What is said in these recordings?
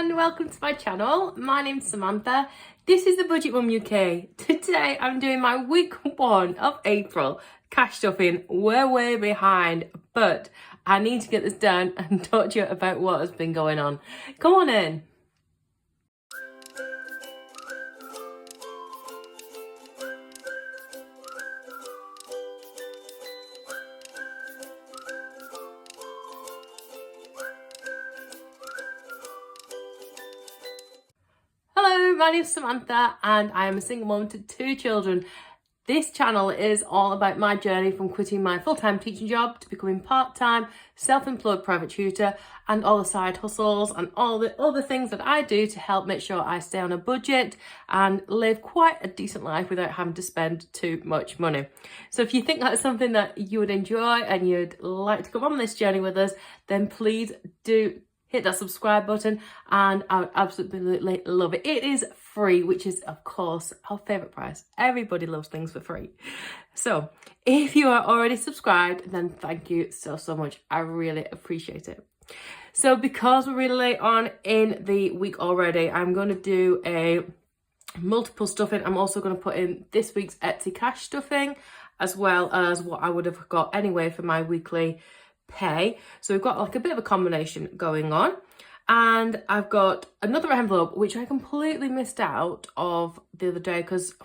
everyone, welcome to my channel. My name's Samantha. This is the Budget Mum UK. Today I'm doing my week 1 of April cash stuffing. We're way behind, but I need to get this done and talk to you about what has been going on. Come on in. Hello, my name's Samantha and I am a single mom to 2 children. This channel is all about my journey from quitting my full-time teaching job to becoming part-time, self-employed private tutor, and all the side hustles and all the other things that I do to help make sure I stay on a budget and live quite a decent life without having to spend too much money. So if you think that's something that you would enjoy and you'd like to come on this journey with us, then please do hit that subscribe button and I would absolutely love it. It is free, which is of course our favourite price. Everybody loves things for free. So if you are already subscribed, then thank you so much. I really appreciate it. So because we're really late on in the week already, I'm going to do a multiple stuffing. I'm also going to put in this week's Etsy cash stuffing as well as what I would have got anyway for my weekly pay. So we've got like a bit of a combination going on, and I've got another envelope which I completely missed out of the other day because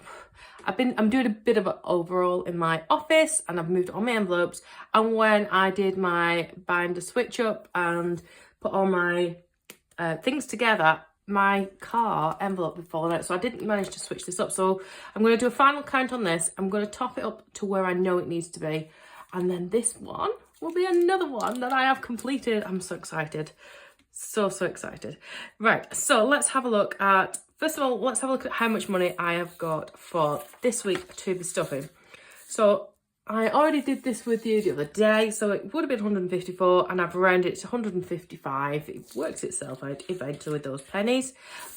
I'm doing a bit of an overhaul in my office and I've moved all my envelopes, and when I did my binder switch up and put all my things together, my car envelope had fallen out, so I didn't manage to switch this up. So I'm going to do a final count on this. I'm going to top it up to where I know it needs to be, and then this one will be another one that I have completed. I'm so excited. So excited. Right, so let's have a look at, first of all, let's have a look at how much money I have got for this week to be stuffing. So I already did this with you the other day, so it would have been 154 and I've rounded it to 155. It works itself out eventually with those pennies.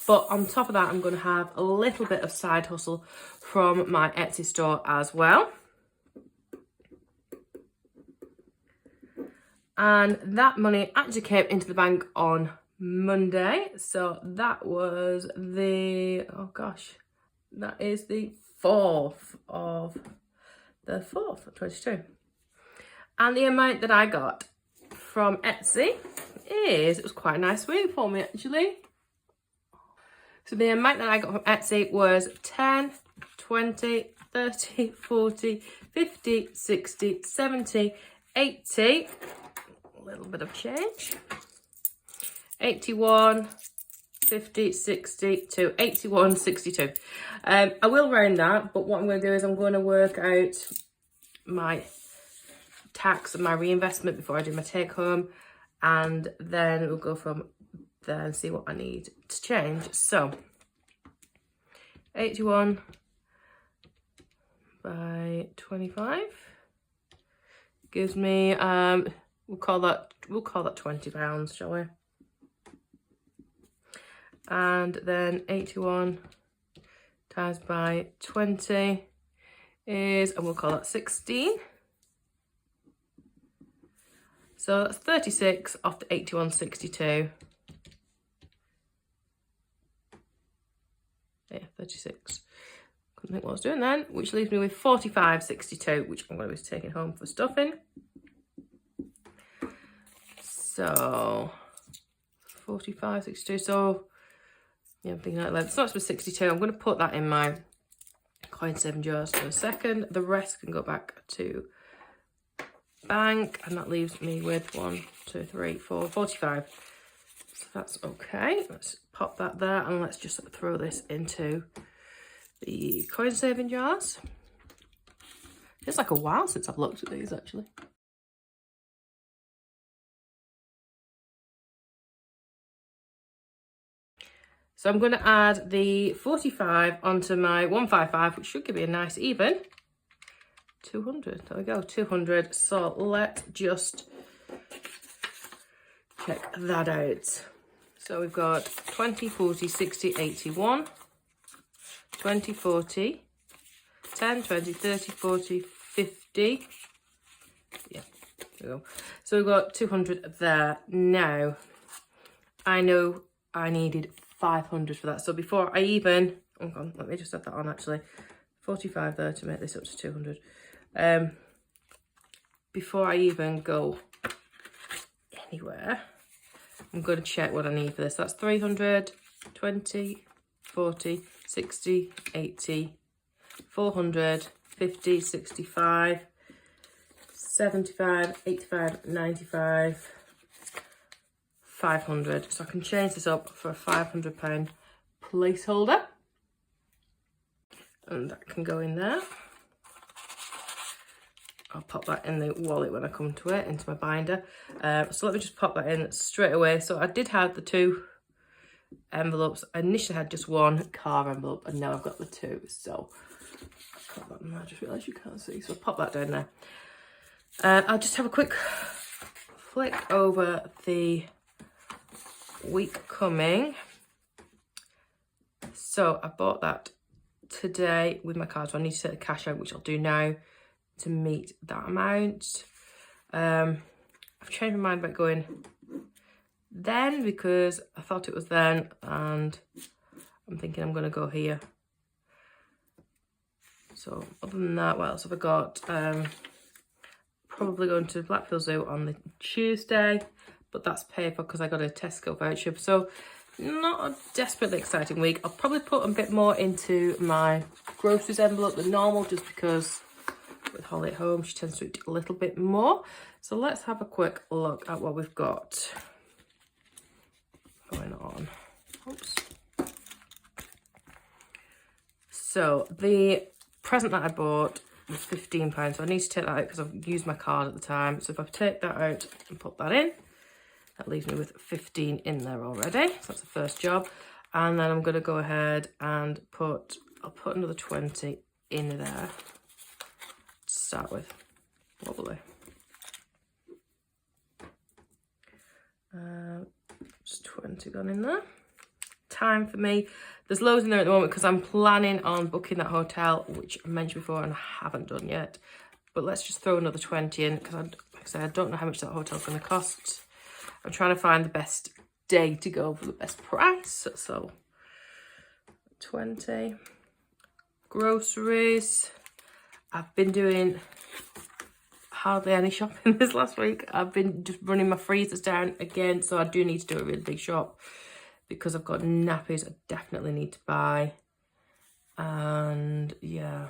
But on top of that, I'm going to have a little bit of side hustle from my Etsy store as well. And that money actually came into the bank on Monday. So that was the, oh gosh, that is the 4th of the 4th of 22. And the amount that I got from Etsy is, it was quite a nice week for me actually. So the amount that I got from Etsy was 10, 20, 30, 40, 50, 60, 70, 80, a little bit of change, 81, 50, 62, 81, 62. I will round that, but what I'm going to do is I'm going to work out my tax and my reinvestment before I do my take home, and then we'll go from there and see what I need to change. So 81 by 25 gives me we'll call that £20, shall we? And then 81 times by 20 is, and we'll call that 16. So that's 36 off the 81.62. Yeah, 36. Couldn't think what I was doing then, which leaves me with 45.62, which I'm going to be taking home for stuffing. So 45.62. So yeah, I'm thinking out loud. So that's with 62. I'm going to put that in my coin saving jars for a second. The rest can go back to bank, and that leaves me with 1, 2, 3, 4, 45. So that's okay. Let's pop that there, and let's just throw this into the coin saving jars. It's like a while since I've looked at these actually. So I'm going to add the 45 onto my 155, which should give me a nice even 200. There we go, 200. So let's just check that out. So we've got 20, 40, 60, 81, 20, 40, 10, 20, 30, 40, 50. Yeah, there we go. So we've got 200 there. Now, I know I needed 500 for that. So before I even, hold on, let me just add that on actually. 45 there to make this up to 200. Before I even go anywhere, I'm going to check what I need for this. That's 300, 20, 40, 60, 80, 400, 50, 65, 75, 85, 95, 500. So I can change this up for a £500 placeholder. And that can go in there. I'll pop that in the wallet when I come to it, into my binder. So let me just pop that in straight away. So I did have the 2 envelopes. I initially had just 1 car envelope, and now I've got the 2. So I'll pop that in there. I just realised you can't see, so I'll pop that down there. I'll just have a quick flick over the week coming. So I bought that today with my card, so I need to take the cash out, which I'll do now to meet that amount. I've changed my mind about going then because I thought it was then, and I'm thinking I'm going to go here. So other than that, what else have I got? Probably going to Blackpool Zoo on the Tuesday, but that's paid for because I got a Tesco voucher. So not a desperately exciting week. I'll probably put a bit more into my groceries envelope than normal, just because with Holly at home, she tends to eat a little bit more. So let's have a quick look at what we've got going on. Oops. So the present that I bought was £15, so I need to take that out because I've used my card at the time. So if I take that out and put that in, that leaves me with 15 in there already. So that's the first job. And then I'm going to go ahead and I'll put another 20 in there to start with. Lovely. Just 20 gone in there. Time for me. There's loads in there at the moment because I'm planning on booking that hotel, which I mentioned before and I haven't done yet. But let's just throw another 20 in because, like I said, I don't know how much that hotel's going to cost. I'm trying to find the best day to go for the best price. So 20. Groceries. I've been doing hardly any shopping this last week. I've been just running my freezers down again, so I do need to do a really big shop because I've got nappies I definitely need to buy. And yeah,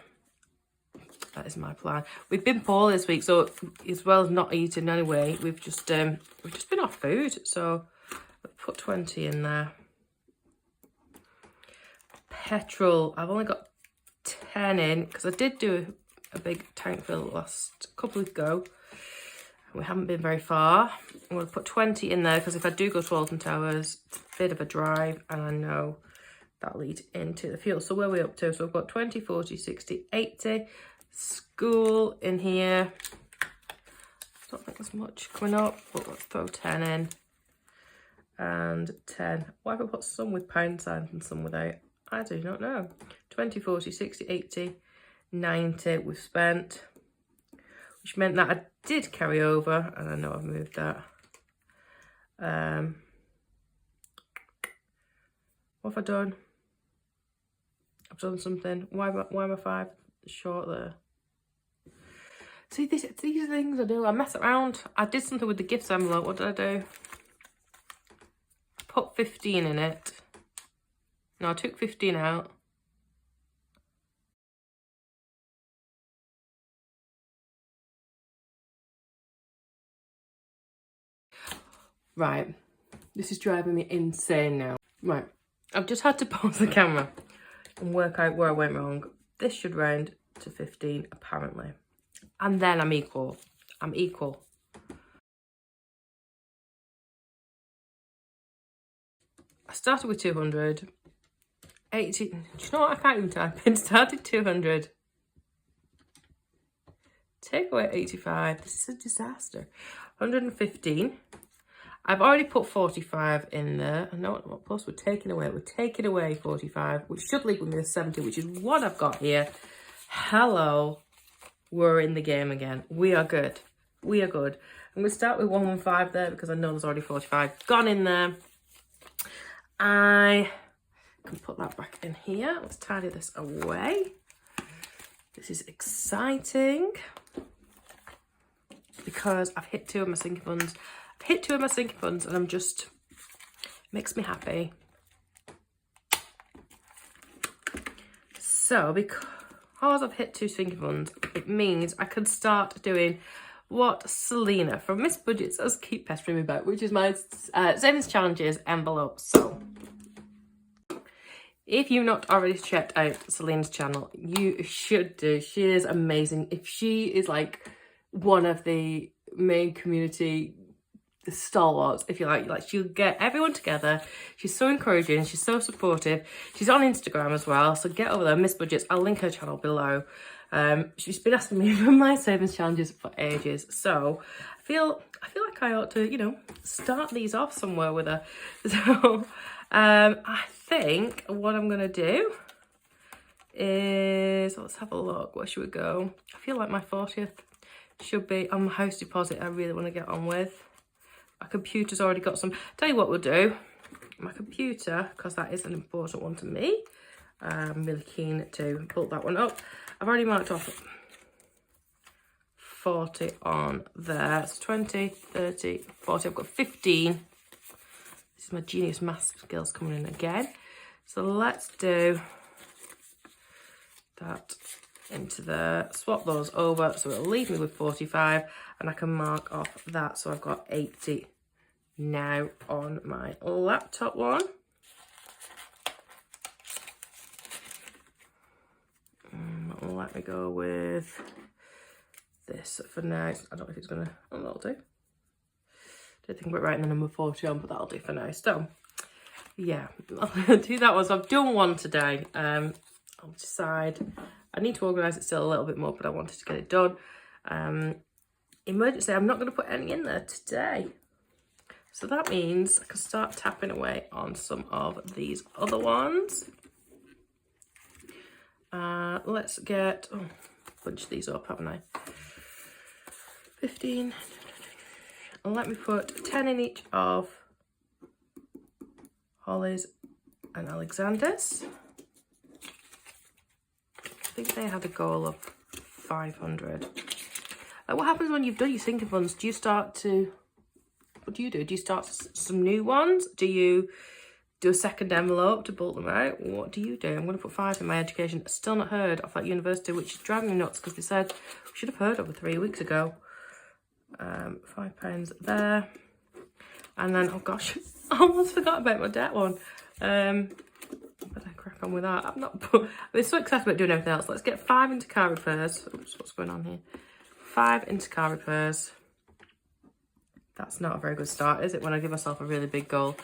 that is my plan. We've been poorly this week, so as well as not eating anyway, we've just been off food. So I've put 20 in there. Petrol, I've only got 10 in because I did do a big tank fill last couple of weeks ago. We haven't been very far. I'm going to put 20 in there because if I do go to Alton Towers, it's a bit of a drive and I know that leads into the fuel. So where are we up to? So I've got 20, 40, 60, 80. School in here. Don't think there's much coming up, but let's throw 10 in. And 10. Why have I put some with pound signs and some without? I do not know. 20, 40, 60, 80, 90 we've spent. Which meant that I did carry over, and I know I've moved that. What have I done? I've done something. Why am I 5 short there? See, these are things I do. I mess around. I did something with the gifts envelope. What did I do? Put 15 in it. No, I took 15 out. Right, this is driving me insane now. Right, I've just had to pause the camera and work out where I went wrong. This should round to 15, apparently. And then I'm equal. I'm equal. I started with 200. 80, do you know what? I can't even type in. Started 200. Take away 85. This is a disaster. 115. I've already put 45 in there. I know what plus we're taking away. We're taking away 45, which should leave me with 70, which is what I've got here. Hello. We're in the game again. We are good. We are good. I'm going to start with 115 there because I know there's already 45 gone in there. I can put that back in here. Let's tidy this away. This is exciting because I've hit 2 of my sinking funds. I've hit 2 of my sinking funds and I'm just, makes me happy. So because I've hit 2 sinking funds, it means I could start doing what Selena from Miss Budgets does keep pestering me about, which is my savings challenges envelope. So if you've not already checked out Selena's channel, you should do. She is amazing. If she is like one of the main community stalwarts, if you like she'll get everyone together. She's so encouraging, she's so supportive. She's on Instagram as well, so get over there, Miss Budgets. I'll link her channel below. She's been asking me for my savings challenges for ages, so I feel like I ought to, you know, start these off somewhere with her. So I think what I'm gonna do is, let's have a look, where should we go? I feel like my 40th should be on my house deposit. I really want to get on with. My computer's already got some. Tell you what we'll do. My computer, because that is an important one to me. I'm really keen to bulk that one up. I've already marked off 40 on there. It's 20, 30, 40. I've got 15. This is my genius maths skills coming in again. So let's do that into there. Swap those over. So it'll leave me with 45. And I can mark off that. So I've got 80 now on my laptop one. Let me go with this for now. I don't know if it's gonna, oh, that'll do. Don't think about writing the number 40 on, but that'll do for now. So yeah, I'll do that one. So I've done one today. I'll decide. I need to organise it still a little bit more, but I wanted to get it done. Emergency, I'm not going to put any in there today. So that means I can start tapping away on some of these other ones. Let's get, oh, bunch these up, haven't I? 15. And let me put 10 in each of Holly's and Alexander's. I think they had a goal of 500. What happens when you've done your sinking funds? Do you start to, what do? Do you start some new ones? Do you do a second envelope to bulk them out? What do you do? I'm going to put 5 in my education. Still not heard of that university, which is driving me nuts because they said we should have heard over 3 weeks ago. £5 there. And then, oh gosh, I almost forgot about my debt one. Better crack on with that. I've been so excited about doing everything else. Let's get 5 into car repairs. Oops, what's going on here? 5 into car repairs. That's not a very good start, is it, when I give myself a really big goal?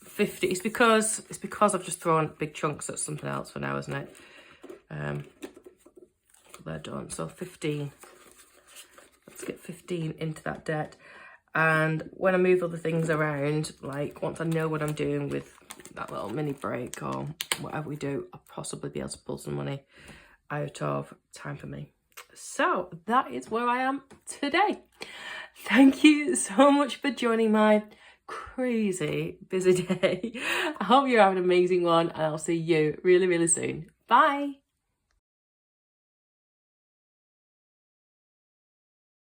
50. It's because I've just thrown big chunks at something else for now, isn't it? They're done. So 15. Let's get 15 into that debt. And when I move other things around, like once I know what I'm doing with that little mini break or whatever we do, I'll possibly be able to pull some money out of time for me. So that is where I am today. Thank you so much for joining my crazy busy day. I hope you have an amazing one and I'll see you really, really soon. Bye.